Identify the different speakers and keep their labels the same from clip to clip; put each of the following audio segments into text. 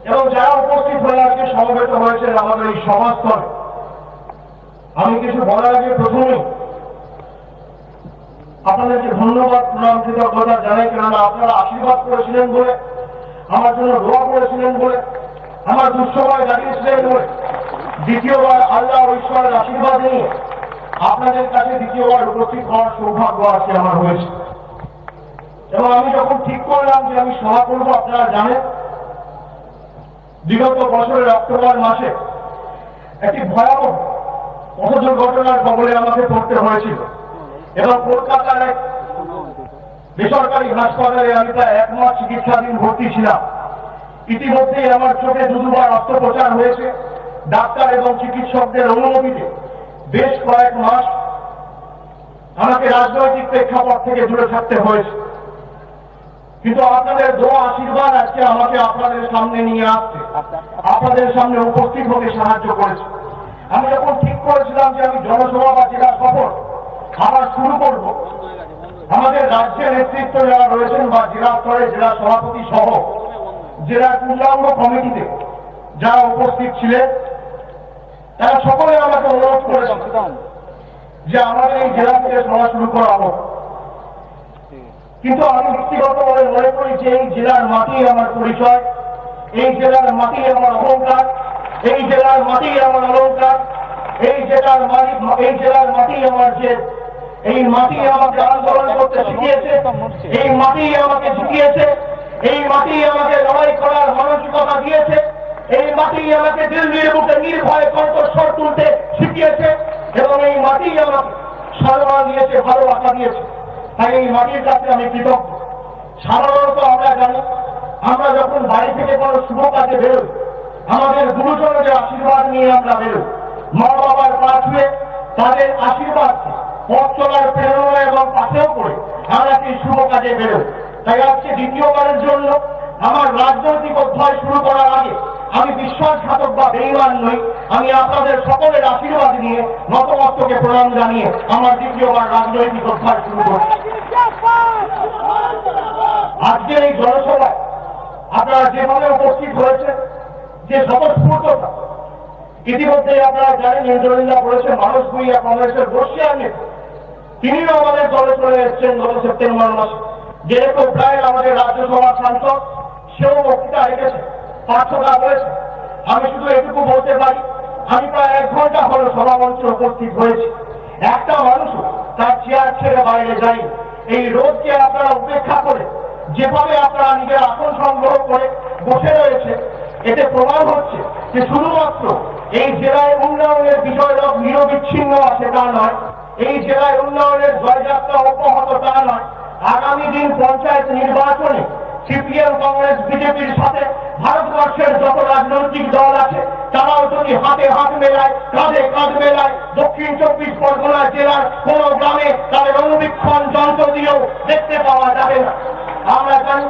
Speaker 1: এবং যারা উপস্থিত হয়ে আজকে সমবেত হয়েছেন আমাদের এই সভাস্থলে, আমি কিছু বলার আগে প্রথমেই আপনাদেরকে ধন্যবাদ, প্রণাম, কৃতজ্ঞতা জানাই। কেননা আপনারা আশীর্বাদ করেছিলেন বলে, আমার জন্য দোয়া করেছিলেন বলে, আমার দুঃসময় দাঁড়িয়েছিলেন বলে দ্বিতীয়বার আল্লাহ ঈশ্বরের আশীর্বাদ নিয়ে আপনাদের কাছে দ্বিতীয়বার উপস্থিত হওয়ার সৌভাগ্য আজকে আমার হয়েছে। এবং আমি যখন ঠিক করলাম যে আমি সভা করবো, আপনারা জানেন বিগত বছরের অক্টোবর মাসে একটি ভয়াবহ পথ দুর্ঘটনার কবলে আমাকে পড়তে হয়েছিল এবং কলকাতার এক বেসরকারি হাসপাতালে আমি প্রায় 1 মাস চিকিৎসাধীন ভর্তি ছিলাম। ইতিমধ্যেই আমার চোখে দুবার অস্ত্রোপচার হয়েছে। ডাক্তার এবং চিকিৎসকদের অনুমতিতে বেশ কয়েক মাস আমাকে রাজনৈতিক প্রেক্ষাপট থেকে দূরে থাকতে হয়েছে। কিন্তু আপনাদের দোয়া আশীর্বাদ আজকে আমাকে আপনাদের সামনে নিয়ে আসতে, আপনাদের সামনে উপস্থিত হতে সাহায্য করেছে। আমি যখন ঠিক করেছিলাম যে আমি জনসভা বা জেলা সফর আবার শুরু করব, আমাদের রাজ্যের নেতৃত্ব যারা রয়েছেন বা জেলা স্তরে জেলা সভাপতি সহ জেলার পূর্ণাঙ্গ কমিটিতে যারা উপস্থিত ছিলেন, তারা সকলে আমাকে অনুরোধ করেছেন যে আমাদের এই জেলা থেকে সভা শুরু করা হোক। কিন্তু আমি ব্যক্তিগতভাবে মনে করি যে এই জেলার মাটি আমার পরিচয়, এই জেলার মাটি আমার অহংকার, এই জেলার মাটি আমার অলংকার, এই জেলার মাটি আমার যে এই মাটি আমাকে আন্দোলন করতে শিখিয়েছে, এই মাটি আমাকে শিখিয়েছে, এই মাটি আমাকে লড়াই করার মানসিকতা দিয়েছে, এই মাটি আমাকে দিল্লির বুকে নির্ভয়ে কণ্ঠস্বর তুলতে শিখিয়েছে এবং এই মাটি আমাকে সম্মান দিয়েছে, ভালোবাসা দিয়েছে। তাই এই মাটির কাছে আমি কৃতজ্ঞ। সাধারণত আমরা জানি, আমরা যখন বাড়ি থেকে কোনো শুভ কাজে বেরোই, আমাদের গুরুজনদের আশীর্বাদ নিয়ে আমরা বেরোই। মা বাবার পা ছুঁয়ে তাদের আশীর্বাদ পথ চলার প্রেরণা এবং পাশেও করে আমরা সেই শুভ কাজে বেরোই। তাই আজকে দ্বিতীয়বারের জন্য আমার রাজনৈতিক অধ্যায় শুরু করার আগে আমি বিশ্বাসঘাতক বা বেঈমান নই। আমি আপনাদের সকলের আশীর্বাদ নিয়ে নতমস্তকে প্রণাম জানিয়ে আমার দ্বিতীয়বার রাজনৈতিক অধ্যায় শুরু করছি। আজকের এই জনসভায় আপনারা যেভাবে উপস্থিত হয়েছে, যে স্বতঃস্ফূর্ততা, ইতিমধ্যে আপনারা জানেন ইন্দ্রনীলা করেছে মানুষ ভূঁইয়া কংগ্রেসের বর্ষিয়ার নেতা, তিনিও আমাদের দলে চলে এসেছেন গত সেপ্টেম্বর মাসে। যেরকম প্রায় আমাদের রাজ্যসভার সাংসদ, সেও বক্তৃতা রেখেছে, পাঠ্যটা করেছে। আমি শুধু এটুকু বলতে পারি, আমি প্রায় 1 ঘন্টা হলো সভামঞ্চে উপস্থিত হয়েছি। একটা মানুষও তার চেয়ার ছেড়ে বাইরে যায়নি। এই রোদকে আপনারা উপেক্ষা করে যেভাবে আপনারা নিজের আসন সংগ্রহ করে বসে রয়েছে, এতে প্রমাণ হচ্ছে যে শুধুমাত্র এই জেলায় উন্নয়নের বিষয়টা নিরবিচ্ছিন্ন আছে তা নয়, এই জেলায় উন্নয়নের জয়যাত্রা অব্যাহত তা নয়। আগামী দিন পঞ্চায়েত নির্বাচনে সিপিএম, কংগ্রেস, বিজেপির সাথে ভারতবর্ষের যত রাজনৈতিক দল আছে তারাও যদি হাতে হাত মেলায়, কাঁধে কাঁধ মেলায়, দক্ষিণ 24 পরগনা জেলার কোন গ্রামে তাদের অনুবীক্ষণ যন্ত্র দিয়েও দেখতে পাওয়া যাবে না। আমরা জানি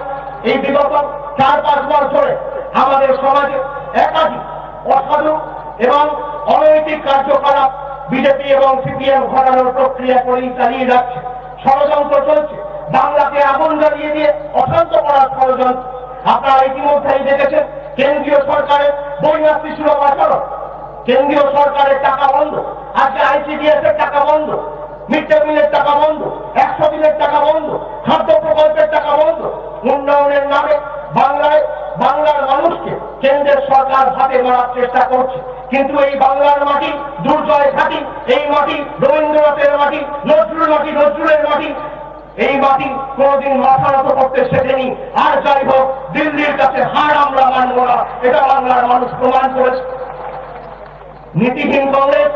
Speaker 1: এই বিগত 4-5 বছরে আমাদের সমাজে একাধিক অসাধু এবং অনৈতিক কার্যকলাপ বিজেপি এবং সিপিএম ঘটানোর প্রক্রিয়া করেই চালিয়ে যাচ্ছে। ষড়যন্ত্র চলছে, বাংলাকে আগুন জ্বালিয়ে দিয়ে অশান্ত করার ষড়যন্ত্র। আপনারা ইতিমধ্যেই দেখেছেন কেন্দ্রীয় সরকারের বন্যার্থী সুলভ আচরণ, কেন্দ্রীয় সরকারের টাকা বন্ধ, আজকে আইসিডিএস এর টাকা বন্ধ, মিড ডে মিলের টাকা বন্ধ, 100 দিনের টাকা বন্ধ, খাদ্য প্রকল্পের টাকা বন্ধ। উন্নয়নের নামে বাংলার মানুষকে কেন্দ্রের সরকার হাতে মারার চেষ্টা করছে। কিন্তু এই বাংলার মাটি দুর্জয় ঘাটি, এই মাটি রবীন্দ্রনাথের মাটি, নজরুলের মাটি, এই মাটি কোনদিন মাথা নত করতে শেখেনি। আর যাই হোক, দিল্লির কাছে হার আমরা মানব না, এটা বাংলার মানুষ প্রমাণ করেছে। নীতিহীন কংগ্রেস,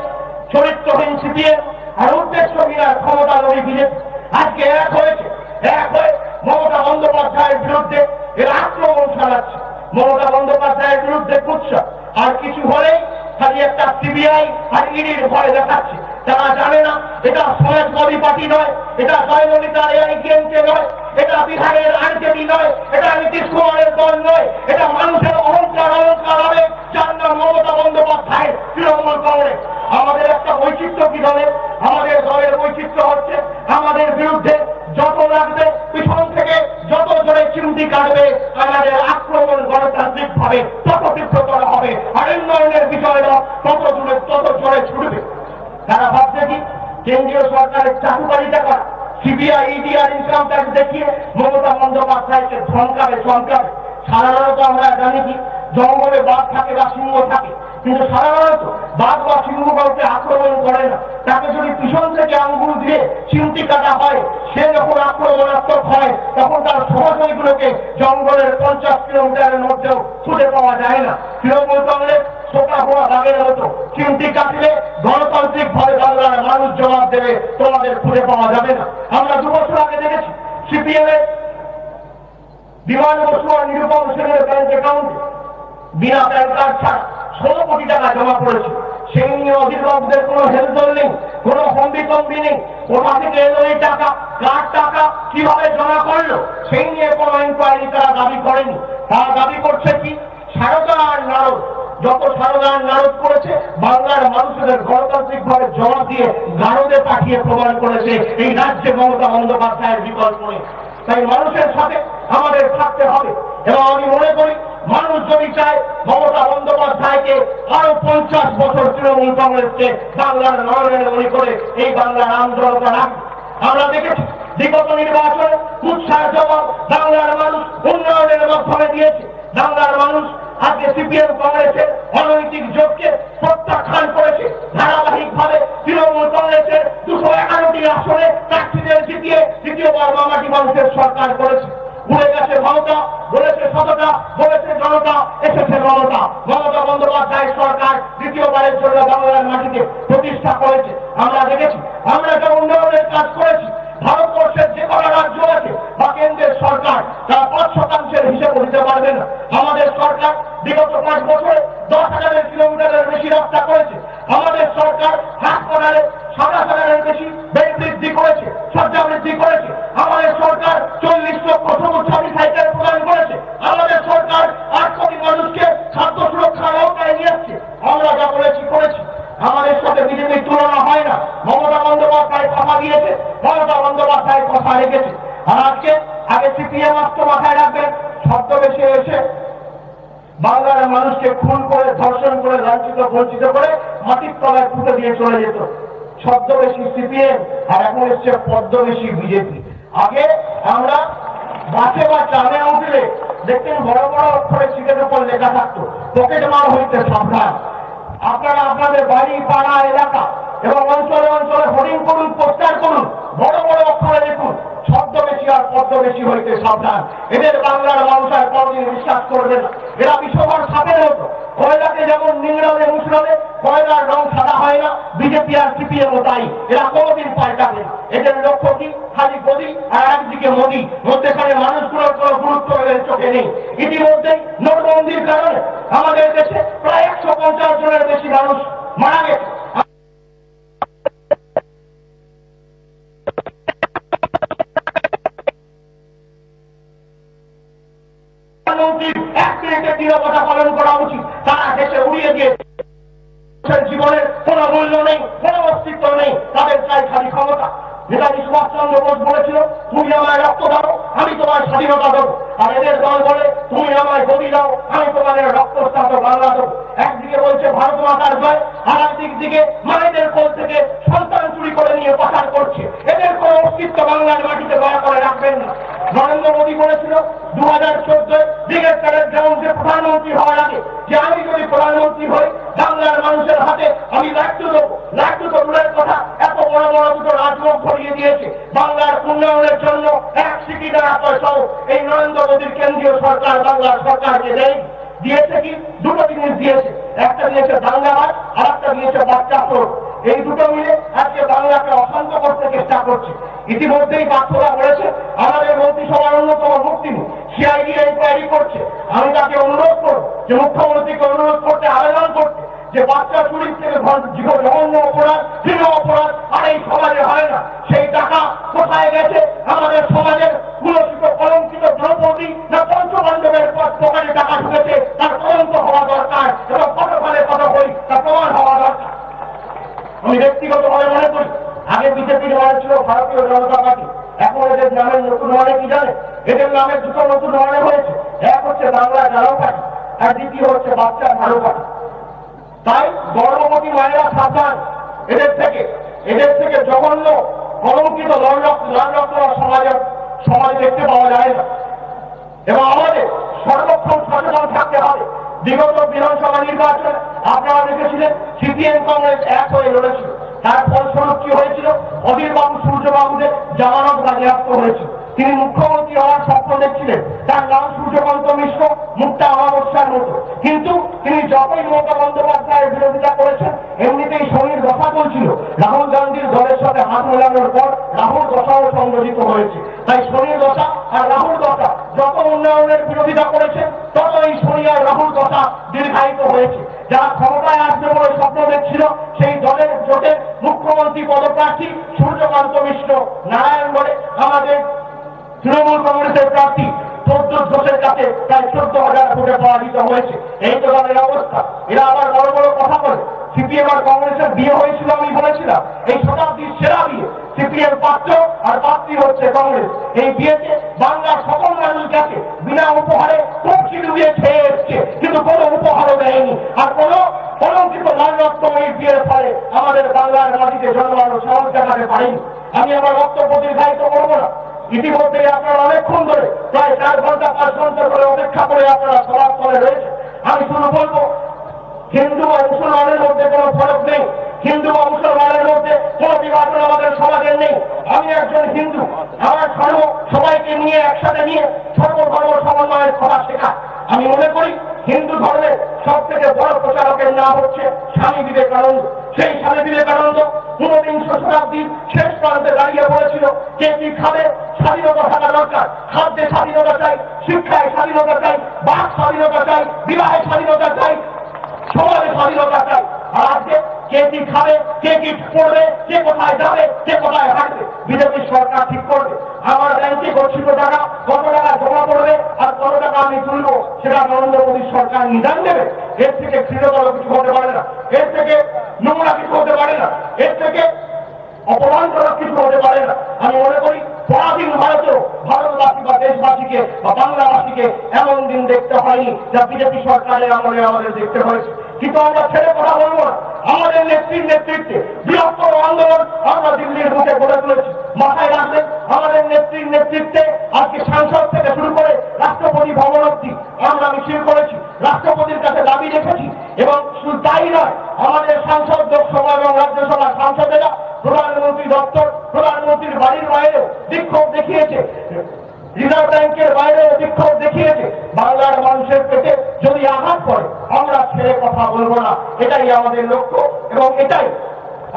Speaker 1: চরিত্রহীন সিপিএম আর উদ্দেশ্যহীন আর ক্ষমতা নবী বিজেপি আজকে এক হয়ে মমতা বন্দ্যোপাধ্যায়ের বিরুদ্ধে এরা আক্রমণ চালাচ্ছে। মমতা বন্দ্যোপাধ্যায়ের বিরুদ্ধে কুৎসা, আর কিছু হলেই খালি একটা সিবিআই আর ইডির ভয় দেখাচ্ছে। তারা জানে না এটা সমাজবাদী পার্টি নয়, এটা জয়ললিতার এআইডিএমকে নয়, এটা বিহারের আরজেডি নয়, এটা নীতিশ কুমারের দল নয়, এটা মানুষের অহংকার হবে, যার নাম মমতা বন্দ্যোপাধ্যায়, তৃণমূল কংগ্রেস। আমাদের একটা বৈচিত্র্য কি দলের? আমাদের দলের বৈচিত্র্য হচ্ছে আমাদের বিরুদ্ধে যত লাগবে, পিছন থেকে যত জোরে চিমটি কাটবে, আমাদের আক্রমণ গণতান্ত্রিক হবে, তত তীব্রতর হবে, আর উন্নয়নের বিষয়টা তত জোরে ছুটবে। তারা ভাবছে কি কেন্দ্রীয় সরকারের চাকুকারিতা করা, সিবিআই ইডি আর ইনকাম ট্যাক্স দেখিয়ে মমতা বন্দ্যোপাধ্যায়কে ধমকাবে। সাধারণত আমরা জানি কি জঙ্গলে বাঘ থাকে বা সিংহ থাকে, কিন্তু সাধারণত বাঘ বা সিংহ কাউকে আক্রমণ করে না। তাকে যদি পিছন থেকে আঙ্গুল দিয়ে চিমটি কাটা হয়, সে যখন আক্রমণাত্মক হয় তখন তার সহযোগীগুলোকে জঙ্গলের 50 কিলোমিটারের মধ্যেও খুঁজে পাওয়া যায় না। তৃণমূল কংগ্রেস ছোটা হওয়া বাঘের মতো চিমটি কাটলে গণতান্ত্রিক ভাবে বাংলার মানুষ জবাব দেবে, তোমাদের খুঁজে পাওয়া যাবে না। আমরা 2 বছর আগে দেখেছি সিপিএম এর বিমান বসু আর নিরুপম সেনের ব্যাংক অ্যাকাউন্টে বিনা প্যান কার্ড ছাড়া 16 কোটি টাকা জমা পড়েছে। সেই নিয়ে অভিভাবকদের কোনো হেলদোল নেই, কোনো হম্বিতম্বি নেই। কোথা থেকে এলো এই টাকা, কার টাকা, কিভাবে জমা করলো, সেই নিয়ে কোনো ইনকোয়ারি তারা দাবি করেনি। তারা দাবি করছে কি সারদা আর নারদ, যত সারদা আর নারদ করেছে বাংলার মানুষদের গণতান্ত্রিক ভাবে জবাব দিয়ে গারদে পাঠিয়ে প্রমাণ করেছে এই রাজ্যে মমতা বন্দ্যোপাধ্যায়ের বিকল্প নেই। তাই মানুষের সাথে আমাদের থাকতে হবে। এবং আমি মনে করি মানুষ যদি চায় মমতা বন্দ্যোপাধ্যায়কে আরো 50 বছর তৃণমূল কংগ্রেসকে বাংলার নয়নের মনি করে এই বাংলার আন্দোলনটা রাখবে। আমরা দেখেছি বিগত নির্বাচনে উৎসাহ জবাব বাংলার মানুষ উন্নয়নের মাধ্যমে দিয়েছে। বাংলার মানুষ আজকে সিপিএম কংগ্রেসের অনৈতিক জোটকে প্রত্যাখ্যান করেছে। ধারাবাহিকভাবে তৃণমূল কংগ্রেসের 211টি আসনে প্রার্থীদের জিতিয়ে দ্বিতীয়বার মামাটি মানুষের সরকার করেছে। ভুলে গেছে মমতা, বলেছে সততা, বলেছে জনতা, এসেছে মমতা। মমতা বন্দ্যোপাধ্যায়ের সরকার দ্বিতীয়বারের জন্য বাংলার মাটিতে প্রতিষ্ঠা করেছে। আমরা দেখেছি আমরা যে উন্নয়নের কাজ করেছি, ভারতবর্ষের যে কটা রাজ্য আছে বা কেন্দ্রের সরকার তারা 5% হিসেব দিতে পারবে না। আমাদের সরকার বিগত 5 বছরে 10,000 কিলোমিটারের বেশি রাস্তা করেছে। আমাদের সরকার হাসপাতালে 7,000-এর বেশি বেড বৃদ্ধি করেছে, শয্যা বৃদ্ধি করেছে। আমাদের সরকার 40 লক্ষ সবুজ সাথী সাইকেল প্রদান করেছে। আমাদের সরকার 8 কোটি মানুষকে খাদ্য সুরক্ষার আওতায় নিয়ে আসছে। আমরা যা করেছি। আমাদের সাথে বিজেপির তুলনা হয় না। মমতা বন্দ্যোপাধ্যায় কথা দিয়েছে, মমতা বন্দ্যোপাধ্যায় কথা রেখেছে। আর আগে সিপিএম আসতো, মাথায় রাখবেন, ছদ্মবেশে এসে বাংলার মানুষকে খুন করে, ধর্ষণ করে, লাঞ্ছিত বঞ্চিত করে মাটির তলায় পুঁতে দিয়ে চলে যেত ছদ্মবেশী সিপিএম। আর এখন এসছে পদ্মবেশী বিজেপি। আগে আমরা বাসে বা ট্রামে উঠলে দেখতেন বড় বড় অক্ষরে সিটের উপর লেখা থাকতো পকেট মার হইতে সাবধান। আপনারা আপনাদের বাড়ি, পাড়া, এলাকা এবং অঞ্চলে হোর্ডিং করুন, পোস্টার করুন, বড় বড় অক্ষরে দেখুন ছদ্মবেশী আর পদ্মবেশী হইতে সাবধান। এদের বাংলার মানুষ আর কোনদিন বিশ্বাস করবে না। এরা বিশ্বকর সাপের মতো, কয়লাকে যেমন নিংড়ালে মুসড়ালে কয়লার রং সাদা হয় না, বিজেপি আর সিপিএম ও তাই। এরা কোনদিন পাল্টাবে না। এদের লক্ষ্য কি? খালি গদি আর একদিকে মোদি, মধ্যেখানে মানুষগুলোর কোনো গুরুত্ব এদের চোখে নেই। ইতিমধ্যেই নোটবন্দির কারণে আমাদের দেশে প্রায় 150 জনের বেশি মানুষ মারা গেছে। নিরাপত্তা পালন করা উচিত। তারা দেশে উড়িয়ে দিয়ে জীবনের কোন মূল্য নেই, কোন অস্তিত্ব নেই, তাদের চাই খালি ক্ষমতা। নেতাজি সুভাষচন্দ্র বোস বলেছিল, তুমি আমায় রক্ত দাও, আমি তোমার স্বাধীনতা দেবো। আর এদের দল বলে, তুমি আমায় গদি দাও, আমি তোমাদের রক্তস্নাত বাংলা দেবো। একদিকে বলছে ভারত মাতার জয়, আর একদিকে মায়েদের কোল থেকে সন্তান চুরি করে নিয়ে পাচার করছে। এদের কোন অস্তিত্ব বাংলার মাটিতে দয়া করে রাখবেন না। নরেন্দ্র মোদী বলেছিল 2014 ব্রিগেড গ্রাউন্ডে প্রধানমন্ত্রী হওয়ার আগে যে আমি যদি প্রধানমন্ত্রী হই বাংলার মানুষের হাতে আমি লাট্টু দেবো। লাট্টু তো দূরের কথা, এত বড় বড় দুটো রাজমুখ ভরিয়ে দিয়েছে। বাংলার উন্নয়নের জন্য 1 সিটি টাকা পয়সাও এই নরেন্দ্র মোদীর কেন্দ্রীয় সরকার বাংলার সরকারকে দিয়েছে কি? দুটো জিনিস দিয়েছে। একটা দিয়েছে দাঙ্গাবাজ, আর একটা দিয়েছে বাচ্চা চোর। এই দুটো মিলে আজকে বাংলাকে অশান্ত করতে চেষ্টা করছে। ইতিমধ্যেই বাচ্চারা বলেছে আমাদের মন্ত্রিসভার অন্যতম মুক্তি সিআইডি ইনকোয়ারি করছে। আমি তাকে অনুরোধ করব যে মুখ্যমন্ত্রীকে অনুরোধ করতে, আবেদন করতে, যে বাচ্চা চুরির থেকে জঘন্য অপরাধ, দৃঢ় অপরাধ আর এই সমাজে হয় না। সেই টাকা কোথায় গেছে? আমাদের সমাজের কুলসিত কলঙ্কিত দ্রৌপদী না পঞ্চপাণ্ডবের পকেটে টাকা ঢুকেছে, তার তদন্ত হওয়া দরকার এবং কত ফলে কত হই তার প্রমাণ হওয়া দরকার। আমি ব্যক্তিগতভাবে মনে করি আগে বিজেপির মানে ছিল ভারতীয় জনতা পার্টি, এখন এদের নামের নতুন মানে কি জানে? এদের নামে দুটো নতুন মানে হয়েছে। এক হচ্ছে বাংলা জাতীয় পার্টি, আর দ্বিতীয় হচ্ছে বাচ্চার ভালো কথা। তাই গর্ভবতী মায়েরা সাবধান, এদের থেকে জঘন্য কলঙ্কিত লাল রক্ত সমাজে দেখতে পাওয়া যায় না। এবং আমাদের সর্বক্ষণ সচেতন থাকতে হবে। বিগত বিধানসভা নির্বাচনে আপনারা দেখেছিলেন সিপিএম কংগ্রেস এক হয়ে লড়েছিল, তার ফলস্বরূপ কি হয়েছিল? অধীর বাবু সূর্যবাবুদের জামানত বাজেয়াপ্ত হয়েছিল। তিনি মুখ্যমন্ত্রী হওয়ার স্বপ্ন দেখছিলেন, তার নাম সূর্যকান্ত মিশ্র, মুক্তা অমাবস্যার মতো। কিন্তু তিনি যতই মমতা বন্দ্যোপাধ্যায়ের বিরোধিতা করেছেন, এমনিতেই শনির দশা চলছিল। রাহুল গান্ধীর দলের সাথে হাত মেলানোর পর রাহুল দশাও সংযোজিত হয়েছে। তাই শনির দশা আর রাহুল দশা, যত উন্নয়নের বিরোধিতা করেছে তত এই শনি আর রাহুল দশা দীর্ঘায়িত হয়েছে। যারা ক্ষমতায় আসবে বলে স্বপ্ন দেখছিল, সেই দলের জোটের মুখ্যমন্ত্রী পদপ্রার্থী সূর্যকান্ত মিশ্র নারায়ণগড়ে আমাদের তৃণমূল কংগ্রেসের প্রার্থী প্রদ্যোৎ ঘোষের কাছে প্রায় 14,000 ভোটে পরাজিত হয়েছে। এই তো তাদের অবস্থা। এরা আবার বড় বড় কথা বলে। সিপিএম আর কংগ্রেসের বিয়ে হয়েছিল, আমি বলেছিলাম এই শতাব্দীর সেরা বিয়ে। সিপিএম পাত্র আর পাত্রী হচ্ছে কংগ্রেস। এই বিয়েতে বাংলার সকল মানুষ গেছে, বিনা উপহারে কবজি ডুবিয়ে খেয়ে এসছে, কিন্তু কোনো উপহারও দেয়নি। আর কোনো কলঙ্কিত লাল রক্ত এই বিয়ের ফলে আমাদের বাংলার মাটিতে জন্মানোর সাহস দেখাতে পারেনি। আমি আমার বক্তব্য দীর্ঘায়িত করবো না। ইতিমধ্যে আপনারা অনেকক্ষণ ধরে প্রায় 4 ঘন্টা 5 ঘন্টা ধরে অপেক্ষা করে আপনারা সবার ফলে রয়েছে। আমি শুধু বলবো, হিন্দু আর মুসলমানের মধ্যে কোনো ফরক নেই, হিন্দু বা মুসলমানের মধ্যে কোনো বিভাজন আমাদের সমাজের নেই। আমি একজন হিন্দু, আমার ধর্ম সবাইকে নিয়ে একসাথে নিয়ে সর্বধর্ম সমন্বয়ের কথা শেখা। আমি মনে করি হিন্দু ধর্মের সব থেকে বড় প্রচারকের নাম হচ্ছে স্বামী বিবেকানন্দ। সেই স্বামী বিবেকানন্দ 19বিংশ শতাব্দীর শেষ প্রান্তে দাঁড়িয়ে পড়েছিল, কে কি খাবে, স্বাধীনতা থাকা দরকার। খাদ্যে স্বাধীনতা চাই, শিক্ষায় স্বাধীনতা চাই, বাক স্বাধীনতা চাই, বিবাহের স্বাধীনতা চাই, সমাজে স্বাধীনতা চাই। আর আজকে কে কি খাবে, কে কি পড়বে, কে কোথায় যাবে, কে কোথায় হাঁটবে, বিজেপি সরকার ঠিক করবে। আমার ব্যাংকে গচ্ছিত টাকা কত টাকা জমা পড়বে আর কত টাকা আমি তুলবো, সেটা নরেন্দ্র মোদী সরকার নিদান দেবে। এর থেকে ঘৃণতর কিছু হতে পারে না, এর থেকে নোংরা কিছু হতে পারে না, এর থেকে অপমানজনক কিছু হতে পারে না। আমি মনে করি পরাধীন ভারতেও ভারতবাসী বা দেশবাসীকে বা বাংলাবাসীকে এমন দিন দেখতে হয়নি যা বিজেপি সরকারের আমলে আমাদের দেখতে হয়েছে। কিন্তু আমরা ছেড়ে কথা বলবো না। আমাদের নেত্রীর নেতৃত্বে বৃহত্তর আন্দোলন আমরা দিল্লির বুকে গড়ে তুলেছি। মাথায় রাখবেন, আমাদের নেত্রীর নেতৃত্বে আজকে সাংসদ থেকে শুরু করে রাষ্ট্রপতি ভবন অব্দি আমরা মিছিল করেছি, রাষ্ট্রপতির কাছে দাবি রেখেছি। এবং শুধু তাই নয়, আমাদের সাংসদ, লোকসভা এবং রাজ্যসভার সাংসদেরা প্রধানমন্ত্রী দপ্তর, প্রধানমন্ত্রীর বাড়ির বাইরেও বিক্ষোভ দেখিয়েছে, রিজার্ভ ব্যাংকের বাইরেও বিক্ষোভ দেখিয়েছে। বাংলার মানুষের পেটে যদি আঘাত পড়ে আমরা ছেড়ে কথা বলবো না। এটাই আমাদের লক্ষ্য এবং এটাই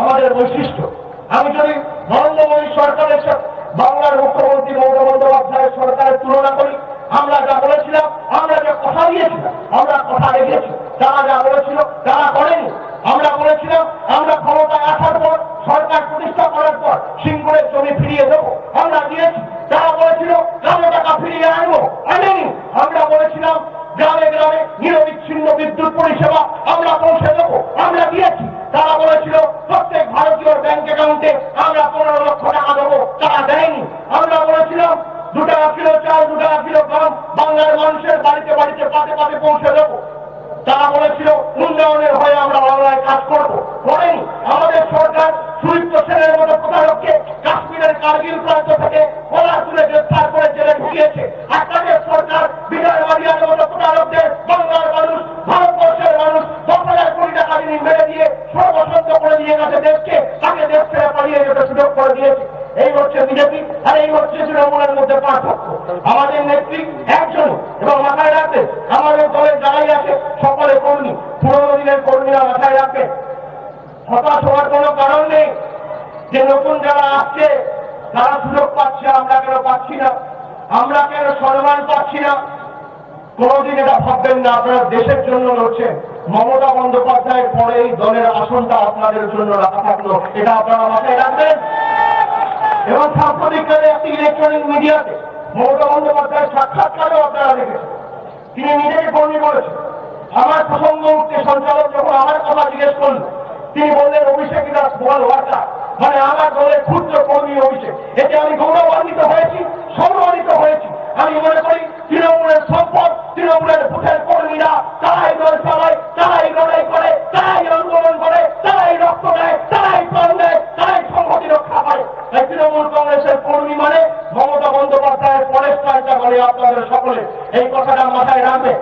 Speaker 1: আমাদের বৈশিষ্ট্য। আমি যদি নরেন্দ্র মোদী সরকারের সাথে বাংলার মুখ্যমন্ত্রী মমতা বন্দ্যোপাধ্যায়ের সরকারের তুলনা করি, আমরা যা বলেছিলাম, আমরা যে কথা দিয়েছিলাম, আমরা কথা রেখেছি। তারা যা বলেছিল তারা করেনি। আমরা বলেছিলাম আমরা ক্ষমতায় আসার পর, সরকার প্রতিষ্ঠা করার পর সিঙ্গুরের জমি ফিরিয়ে দেবো, আমরা দিয়েছি। তারা বলেছিল কালো টাকা ফিরিয়ে আনবো, আনেনি। আমরা বলেছিলাম গ্রামে গ্রামে নিরবিচ্ছিন্ন বিদ্যুৎ পরিষেবা আমরা পৌঁছে দেবো, আমরা দিয়েছি। তারা বলেছিল প্রত্যেক ভারতীয় ব্যাংক অ্যাকাউন্টে আমরা 15 লক্ষ টাকা দেবো, তারা দেয়নি। আমরা বলেছিলাম 2 টাকা কিলো চাল, 2 টাকা কিলো গম বাংলার মানুষের বাড়িতে বাড়িতে পাতে পাতে পৌঁছে দেবো। তারা বলেছিল উন্নয়নের হয়ে আমরা বাংলায় কাজ করবো, করেনি। আমাদের সরকার সুদীপ্ত সেনের মতো প্রতারককে কাশ্মীরের কার্গিল প্রান্ত থেকে গলা তুলে গ্রেফতার করে জেলে ঢুকিয়েছে। আর তাদের সরকার বিজয় মালিয়ার মতো প্রতারকদের বাংলার মানুষ, ভারতবর্ষের মানুষ 10,000 কোটি টাকা তিনি মেরে দিয়ে সর্বসন্ত করে দিয়ে গেছে দেশকে, তাকে দেশ ছেড়ে পালিয়ে যেতে সুযোগ করে দিয়েছে। এই হচ্ছে বিজেপি আর এই হচ্ছে তৃণমূলের মধ্যে পার্থক্য। আমাদের নেত্রী একজন, এবং মাথায় রাখবেন আমাদের দলের যারাই আছে সকলে কর্মী, পুরোনো দিনের কর্মীরা মাথায় রাখবেন। হতাশ হওয়ার কোনো কারণ নেই যে নতুন যারা আসছে তারা সুযোগ পাচ্ছে, আমরা কেন পাচ্ছি না, আমরা কেন সম্মান পাচ্ছি না। কোনদিন এটা ভাববেন না আপনারা দেশের জন্য লড়ছেন। মমতা বন্দ্যোপাধ্যায়ের পরে এই দলের আসনটা আপনাদের জন্য রাখা থাকলো, এটা আপনারা মাথায় রাখবেন। এবং সাম্প্রতিককালে একটি ইলেকট্রনিক মিডিয়াতে মমতা বন্দ্যোপাধ্যায়ের সাক্ষাৎকারেও আপনারা দেখেছেন, তিনি নিজেই কর্মী বলেছেন। আমার প্রসঙ্গ উঠতে সঞ্চালক যখন আমার কথা জিজ্ঞেস করলেন, তিনি বললেন অভিষেক দাস বল ওয়ার্কার, মানে আমার দলের ক্ষুদ্র কর্মী অভিষেক। এতে আমি গৌরবান্বিত হয়েছি, সম্মানিত হয়েছি। আমি মনে করি তৃণমূলের সম্পদ, তৃণমূলের বুথের কর্মী কর্মীরা তারাই দল চালায়, তারাই লড়াই করে, তারাই আন্দোলন করে, তারাই রক্ত দেয়, তারাই প্রাণ দেয়, তারাই সংহতি রক্ষা করে। তাই তৃণমূল কংগ্রেসের কর্মী মানে মমতা বন্দ্যোপাধ্যায়ের পরের স্থানটা বলে আপনাদের সকলে এই কথাটা মাথায় রাখবে।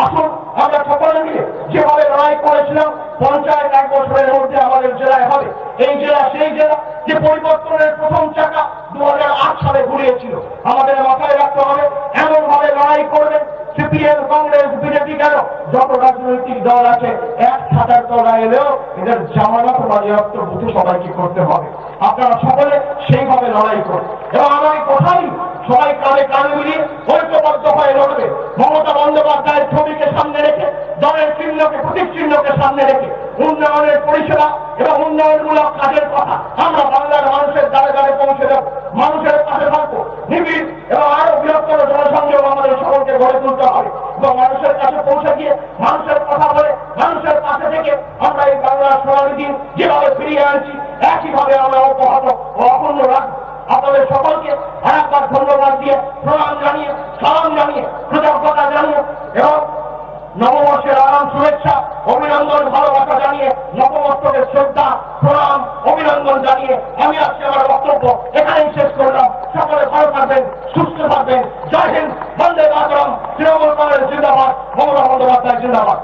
Speaker 1: আসুন আমরা সকলে মিলে যেভাবে লড়াই করেছিলাম, পঞ্চায়েত 1 বছরের মধ্যে আমাদের জেলায় হবে। এই জেলা সেই জেলা যে পরিবর্তনের প্রথম চাকা 2008 সালে ঘুরিয়েছিল। আমাদের মাথায় রাখতে হবে, এমন ভাবে লড়াই করবেন সিপিএম, কংগ্রেস, বিজেপি কেন যত রাজনৈতিক দল আছে এক ছাতার তলায় এলেও এদের জামানত বাজেয়াপ্ত বুঝে সবাইকে করতে হবে। আপনারা সকলে সেইভাবে লড়াই করুন এবং আমার এই কথাই সবাই কানে কানে মিলিয়ে ঐক্যবদ্ধ হয়ে লড়বে। মমতা বন্দ্যোপাধ্যায়ের ছবিকে সামনে রেখে, দলের চিহ্নকে, প্রতীক চিহ্নকে সামনে রেখে উন্নয়নের পরিষেবা এবং উন্নয়নমূলক কাজের কথা আমরা বাংলার মানুষের দ্বারে দ্বারে পৌঁছে দেব। মানুষের পাশে থাকবো, নিবিড় এবং আরো বৃহত্তর জনসংযোগ আমাদের সকলকে গড়ে তুলতে হবে এবং মানুষের কাছে পৌঁছে গিয়ে মানুষের কথা বলে মানুষের পাশে থেকে আমরা এই বাংলার সোনালী দিন যেভাবে ফিরিয়ে আনছি একইভাবে আমরা অব্যাহত ও অখণ্ড রাখবো। আপনাদের সকলকে আরেকবার ধন্যবাদ দিয়ে, প্রণাম জানিয়ে, সালাম জানিয়ে, কৃতজ্ঞতা জানিয়ে এবং নববর্ষের আরাম শুভেচ্ছা, অভিনন্দন, ভালোবাসা জানিয়ে, নববর্ষের শ্রদ্ধা, প্রণাম, অভিনন্দন জানিয়ে আমি আজকে আমার বক্তব্য এখানেই শেষ করলাম। সকলে ভালো থাকবেন, সুস্থ থাকবেন। জয় হিন্দ, বন্দে মাতরম। তৃণমূল কংগ্রেস জিন্দাবাদ, মমতা বন্দ্যোপাধ্যায় জিন্দাবাদ।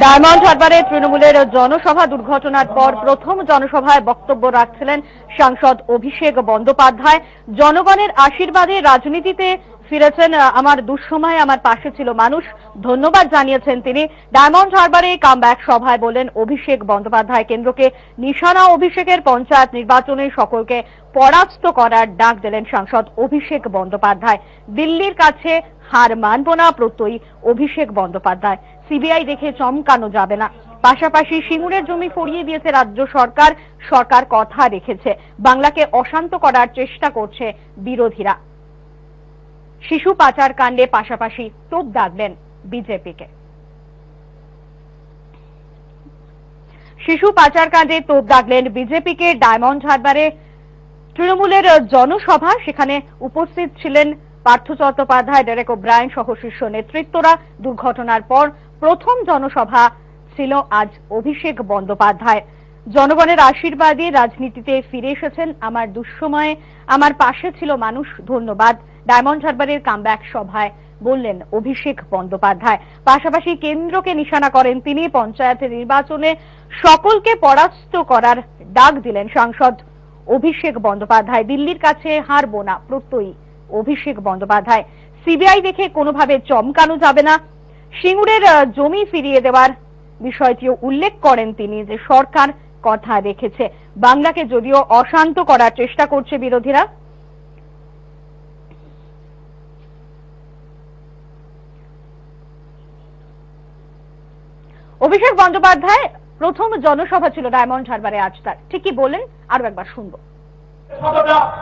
Speaker 2: ডায়মন্ড হারবারে তৃণমূলের জনসভা দুর্ঘটনার পর প্রথম জনসভায় বক্তব্য রাখছিলেন সাংসদ অভিষেক বন্দ্যোপাধ্যায়। জনগণের আশীর্বাদে রাজনীতিতে ফিরেছেন, আমার দুঃসময়ে আমার পাশে ছিল মানুষ, ধন্যবাদ জানিয়েছেন তিনি। ডায়মন্ড হারবারে কামব্যাক সভায় বলেন অভিষেক বন্দ্যোপাধ্যায় কেন্দ্রকে নিশানা। অভিষেকের পঞ্চায়েত নির্বাচনে সকলকে পরাস্ত করার ডাক দিলেন সাংসদ অভিষেক বন্দ্যোপাধ্যায়। দিল্লির কাছে হার মানব না প্রত্যয়ী অভিষেক বন্দ্যোপাধ্যায়। সিবিআই দেখে চমকানো যাবে না। পাশাপাশি সিঙ্গুরের জমি ফরিয়ে দিয়েছে রাজ্য সরকার, সরকার কথা রেখেছে। বাংলাকে অশান্ত করার চেষ্টা করছে বিরোধীরা। শিশু পাচার কাণ্ডে পাশাপাশি তোপ দাগলেন বিজেপিকে। শিশু পাচার কাণ্ডে তোপ দাগলেন বিজেপিকে। ডায়মন্ড হারবারে তৃণমূলের জনসভা, সেখানে উপস্থিত ছিলেন পার্থ চট্টোপাধ্যায়, ডেরেক ওব্রায়েন সহ শীর্ষ নেতৃত্বরা। দুর্ঘটনার পর প্রথম জনসভা ছিল আজ অভিষেক বন্দ্যোপাধ্যায়। জনগণের আশীর্বাদে রাজনীতিতে ফিরে এসেছেন, আমার দুঃসময়ে আমার পাশে ছিল মানুষ, ধন্যবাদ। ডায়মন্ড হারবারের কামব্যাক সভায় বললেন অভিষেক বন্দ্যোপাধ্যায়। পাশাপাশি কেন্দ্রকে নিশানা করেন তিনি। পঞ্চায়েতের নির্বাচনে সকলকে পরাস্ত করার ডাক দিলেন সাংসদ অভিষেক বন্দ্যোপাধ্যায়। দিল্লির কাছে হারবো না প্রত্যয়ী অভিষেক বন্দ্যোপাধ্যায়। সিবিআই দেখে কোনোভাবে চমকানো যাবে না। সিঙ্গুরের জমি ফিরিয়ে দেওয়ার বিষয়টিও উল্লেখ করেন তিনি, যে সরকার কথা রেখেছে। বাংলাকে যদিও অশান্ত করার চেষ্টা করছে বিরোধীরা। অভিষেক বন্দ্যোপাধ্যায় প্রথম জনসভা ছিল ডায়মন্ড হারবারে আজ, তার ঠিকই বলেন, আরো একবার শুনবো।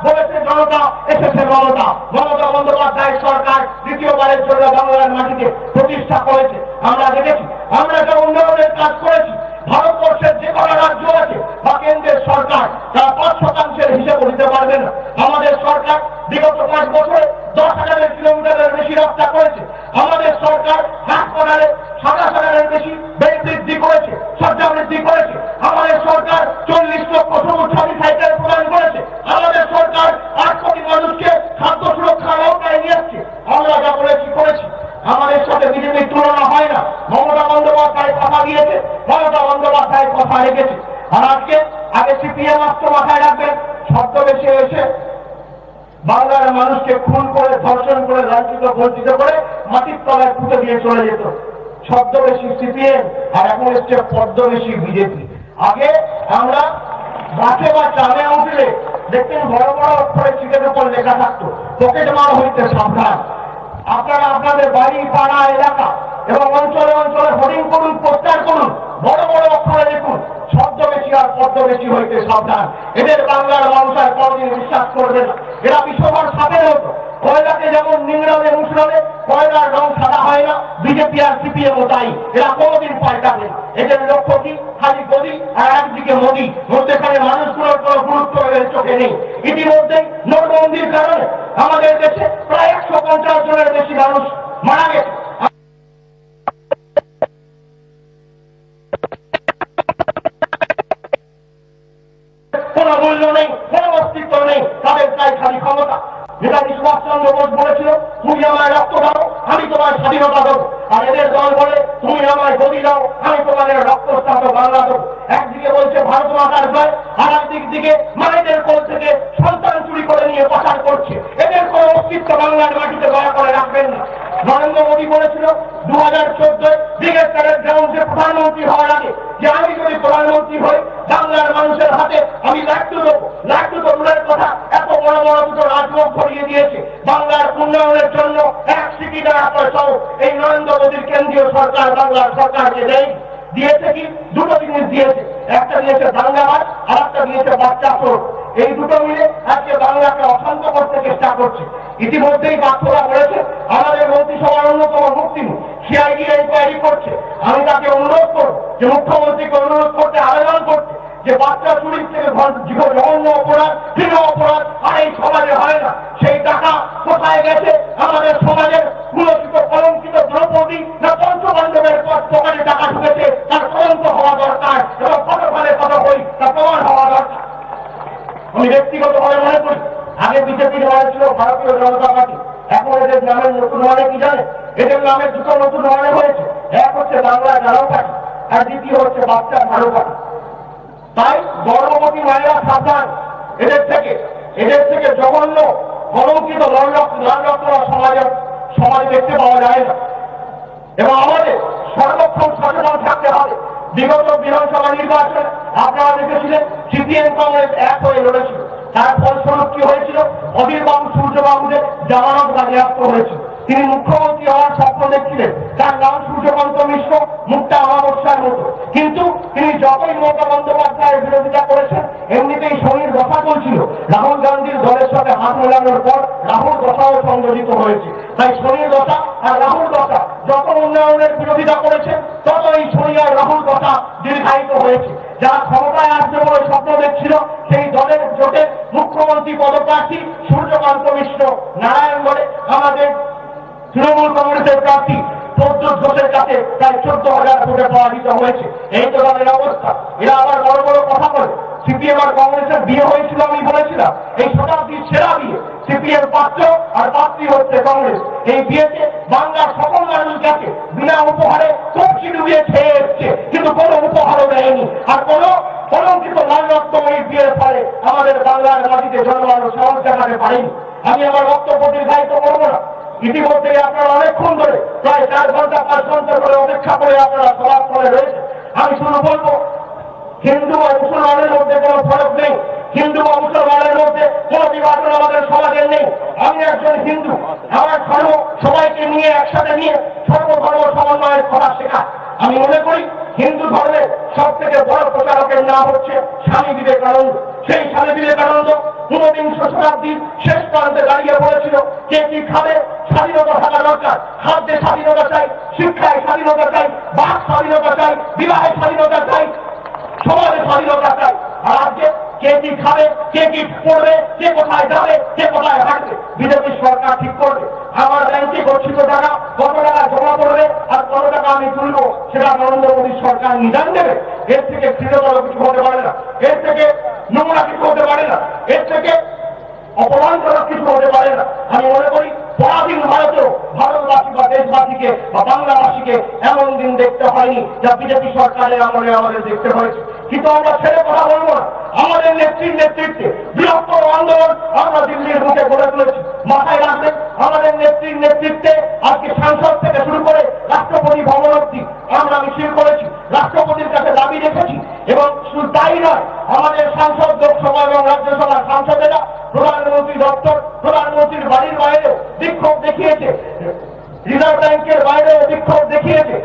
Speaker 1: বলেছে জনতা, এসেছে মমতা। মমতা বন্দ্যোপাধ্যায় সরকার দ্বিতীয়বারের জন্য বাংলার মাটিতে প্রতিষ্ঠা করেছে। আমরা দেখেছি, আমরা যে উন্নয়নের কাজ করেছি, ভারতবর্ষের যে কটা রাজ্য আছে বা কেন্দ্রের সরকার তারা 5% হিসেব দিতে পারবে না। আমাদের সরকার বিগত 5 বছরে 10,000 কিলোমিটারের বেশি রাস্তা করেছে। আমাদের সরকার হাসপাতালে 27,000-এর বেশি বেড বৃদ্ধি করেছে, শয্যা বৃদ্ধি করেছে। আমাদের সরকার 40 লক্ষ সবুজ সাথী সাইকেল প্রদান করেছে। আমাদের সরকার 8 কোটি মানুষকে খাদ্য সুরক্ষার আওতায় নিয়ে আসছে। আমরা যা বলেছি করেছি, আমাদের সাথে বিজেপির তুলনা হয় না। মমতা বন্দ্যোপাধ্যায় কথা দিয়েছে, মমতা বন্দ্যোপাধ্যায় কথা রেখেছে। আর আগে সিপিএম আসতো, মাথায় রাখবেন, ছদ্মবেশে এসে বাংলার মানুষকে খুন করে, ধর্ষণ করে, লাঞ্ছিত বঞ্চিত করে মাটির তলায় পুঁতে দিয়ে চলে যেত। ছদ্মবেশী সিপিএম, আর এখন হচ্ছে পদ্মবেশী বিজেপি। আগে আমরা গাছে বা চালে উঠলে দেখতেন বড় বড় অক্ষরে চিঠের উপর লেখা থাকতো, পকেট মার হইতে সাবধান। আপনারা আপনাদের বাড়ি, পাড়া, এলাকা এবং অঞ্চলে অঞ্চলে হোর্ডিং করুন, পোস্টার করুন, বড় বড় অক্ষরে দেখুন, ছদ্মবেশী আর পদ্মবেশী হইতে সাবধান। এদের বাংলার মানুষ আর কোনদিন বিশ্বাস করবে না। এরা বিশ্বকর সাপের হতো। কয়লাকে যেমন নিংড়ালে মুসড়ালে কয়লার রং সাদা হয় না, বিজেপি আর সিপিএম ও তাই, এরা কোনোদিন পাল্টাবে না। এদের লক্ষ্য কি? খালি গদি আর একদিকে মোদী, মধ্যেখানে মানুষগুলোর কোনো গুরুত্ব এদের চোখে নেই। ইতিমধ্যেই নোটবন্দির কারণে আমাদের দেশে প্রায় 150 জনের বেশি মানুষ মারা গেছে। কোনো মূল্য নেই, কোনো অস্তিত্ব নেই, তাদের চাই খালি ক্ষমতা। নেতাজি সুভাষচন্দ্র বোস বলেছিল, তুমি আমায় রক্ত দাও, আমি তোমার স্বাধীনতা দেবো। আর এদের দল বলে, তুমি আমায় গদি দাও, আমি তোমাদের রক্তস্নাত বাংলা দেবো। একদিকে বলছে ভারত মাতার জয়, আর একদিক দিকে মায়েদের কোল থেকে সন্তান চুরি করে নিয়ে পাচার করছে। এদের কোনো অস্তিত্ব বাংলার মাটিতে দয়া করে রাখবেন না। নরেন্দ্র মোদী বলেছিল 2014 ব্রিগেড প্যারেড গ্রাউন্ডে প্রধানমন্ত্রী হওয়ার আগে, যে আমি যদি প্রধানমন্ত্রী হই বাংলার মানুষের হাতে আমি লাট্টু দেবো। লাট্টু তো দূরের কথা, এত বড় বড় দুটো রাজভোগ ধরিয়ে দিয়েছে। বাংলার উন্নয়নের জন্য 1 সিটি টাকা পয়সাও এই নরেন্দ্র মোদীর কেন্দ্রীয় সরকার বাংলার সরকারকে দেয়। দিয়েছে কি? দুটো জিনিস দিয়েছে, একটা দিয়েছে দাঙ্গাবাজ, আর একটা দিয়েছে বাচ্চা চোর। এই দুটো মিলে আজকে বাংলাকে অশান্ত করতে চেষ্টা করছে। ইতিমধ্যেই বাচ্চারা বলেছে আমাদের মন্ত্রিসভার অন্যতম মুক্তি সিআইডি ইনকোয়ারি করছে। আমি তাকে অনুরোধ করব যে মুখ্যমন্ত্রীকে অনুরোধ করতে, আবেদন করতে, যে বাচ্চা চুরির থেকে জঘন্য অপরাধ, ঘৃণ্য অপরাধ আর এই সমাজে হয় না। সেই টাকা কোথায় গেছে? আমাদের সমাজের কুলসিত কলঙ্কিত দ্রৌপদী না পঞ্চপাণ্ডবের পকেটে টাকা ঢুকেছে, তার তদন্ত হওয়া দরকার এবং কত ফলে কত বই তা প্রমাণ হওয়া দরকার। আমি ব্যক্তিগতভাবে মনে করি আগে বিজেপির মানে ছিল ভারতীয় জনতা পার্টি, এখন এদের নামের নতুন মানে কি জানে? এদের নামের দুটো নতুন মানে হয়েছে। এক হচ্ছে বাংলা ঝাড়ু পার্টি, আর দ্বিতীয় হচ্ছে বাচ্চা ঝাড়ু পার্টি। তাই গর্ভবতী মায়েরা সাবধান, এদের থেকে জঘন্য কলঙ্কিত লাল সমাজে দেখতে পাওয়া যায় না। এবং আমাদের সর্বক্ষণ সচেতন থাকতে হবে। বিগত বিধানসভা নির্বাচনে আপনারা দেখেছিলেন সিপিএম কংগ্রেস এক হয়ে লড়েছিল। তার ফলস্বরূপ কি হয়েছিল? অধীর বাবু সূর্যবাবুদের জামানত বাজেয়াপ্ত হয়েছিল। তিনি মুখ্যমন্ত্রী হওয়ার স্বপ্ন দেখছিলেন। তার নাম সূর্যকান্ত মিশ্র, মুখটা অমাবস্যার মতো। কিন্তু তিনি যতই মমতা বন্দ্যোপাধ্যায়ের বিরোধিতা করেছেন, এমনিতেই শনির দশা চলছিল। রাহুল গান্ধীর দলের সাথে হাত মেলানোর পর রাহুল দশাও সংযোজিত হয়েছে। তাই শনির দশা আর রাহুল দশা যত উন্নয়নের বিরোধিতা করেছে, তত এই শনি আর রাহুল দশা দীর্ঘায়িত হয়েছে। যারা ক্ষমতায় আসবে বলে স্বপ্ন দেখছিল, সেই দলের জোটের মুখ্যমন্ত্রী পদপ্রার্থী সূর্যকান্ত মিশ্র নারায়ণগড়ে আমাদের তৃণমূল কংগ্রেসের প্রার্থী প্রদ্যোৎ ঘোষের কাছে প্রায় 14,000 ভোটে পরাজিত হয়েছে। এই তো দলের অবস্থা। এরা আবার বড় বড় কথা বলে। সিপিএম আর কংগ্রেসের বিয়ে হয়েছিল, আমি বলেছিলাম এই শতাব্দীর সেরা বিয়ে। সিপিএম পাত্র আর পাত্রী হচ্ছে কংগ্রেস। এই বিয়েতে বাংলার সকল মানুষ গেছে, বিনা উপহারে কবজি ডুবিয়ে খেয়ে এসছে, কিন্তু কোনো উপহারও দেয়নি। আর কোনো কলঙ্কিত লাল রক্তম এই বিয়ের ফলে আমাদের বাংলার মাটিতে জন্মানো সাহস দেখাতে পারেনি। আমি আমার বক্তব্য দীর্ঘায়িত করবো না। ইতিমধ্যে আপনারা অনেকক্ষণ ধরে প্রায় 4 ঘন্টা 5 ঘন্টা করে অপেক্ষা করে আপনারা সবার ফলে রয়েছে। আমি শুধু বলবো, হিন্দু আর মুসলমানের মধ্যে কোনো ফরক নেই। হিন্দু বা মুসলমানের মধ্যে কোনো বিভাজন আমাদের সমাজের নেই। আমি একজন হিন্দু, আমার ধর্ম সবাইকে নিয়ে একসাথে নিয়ে সর্বধর্ম সমন্বয়ের কথা শেখা। আমি মনে করি হিন্দু ধর্মের সব থেকে বড় প্রচারকের নাম হচ্ছে স্বামী বিবেকানন্দ। সেই স্বামী বিবেকানন্দ 19বিংশ শতাব্দীর শেষ প্রান্তে দাঁড়িয়ে পড়েছিল, কে কি খাবে স্বাধীনতা থাকা দরকার। খাদ্যে স্বাধীনতা চাই, শিক্ষায় স্বাধীনতা চাই, বাক স্বাধীনতা চাই, বিবাহে স্বাধীনতা চাই, সমাজে স্বাধীনতা চাই। আর আজকে কে কি খাবে, কে কি পড়বে, কে কোথায় যাবে, কে কোথায় হাঁটবে, বিজেপি সরকার ঠিক করবে। আমার ব্যাংকে গচ্ছিত টাকা কত টাকা জমা পড়বে আর কত টাকা আমি তুলবো, সেটা নরেন্দ্র মোদী সরকার নিদান দেবে। এর থেকে ঘৃণতর কিছু হতে পারে না, এর থেকে নোংরা কিছু হতে পারে না, এর থেকে অপমানজনক কিছু হতে পারে না। আমি মনে করি পরাধীন ভারতেও ভারতবাসী বা দেশবাসীকে বা বাংলাবাসীকে এমন দিন দেখতে হয়নি যা বিজেপি সরকারের আমলে আমাদের দেখতে হয়েছে। কিন্তু আমরা ছেড়ে কথা বলবো না। আমাদের নেত্রীর নেতৃত্বে বৃহত্তর আন্দোলন আমরা দিল্লির মুখে গড়ে তুলেছি। মাথায় রাখবেন, আমাদের নেত্রীর নেতৃত্বে আজকে সাংসদ থেকে শুরু করে রাষ্ট্রপতি ভবন অব্দি আমরা মিছিল করেছি, রাষ্ট্রপতির কাছে দাবি রেখেছি। এবং শুধু তাই নয়, আমাদের সাংসদ লোকসভা এবং রাজ্যসভার সাংসদেরা প্রধানমন্ত্রী দপ্তর, প্রধানমন্ত্রীর বাড়ির বাইরেও বিক্ষোভ দেখিয়েছে, রিজার্ভ ব্যাংকের বাইরেও বিক্ষোভ দেখিয়েছে।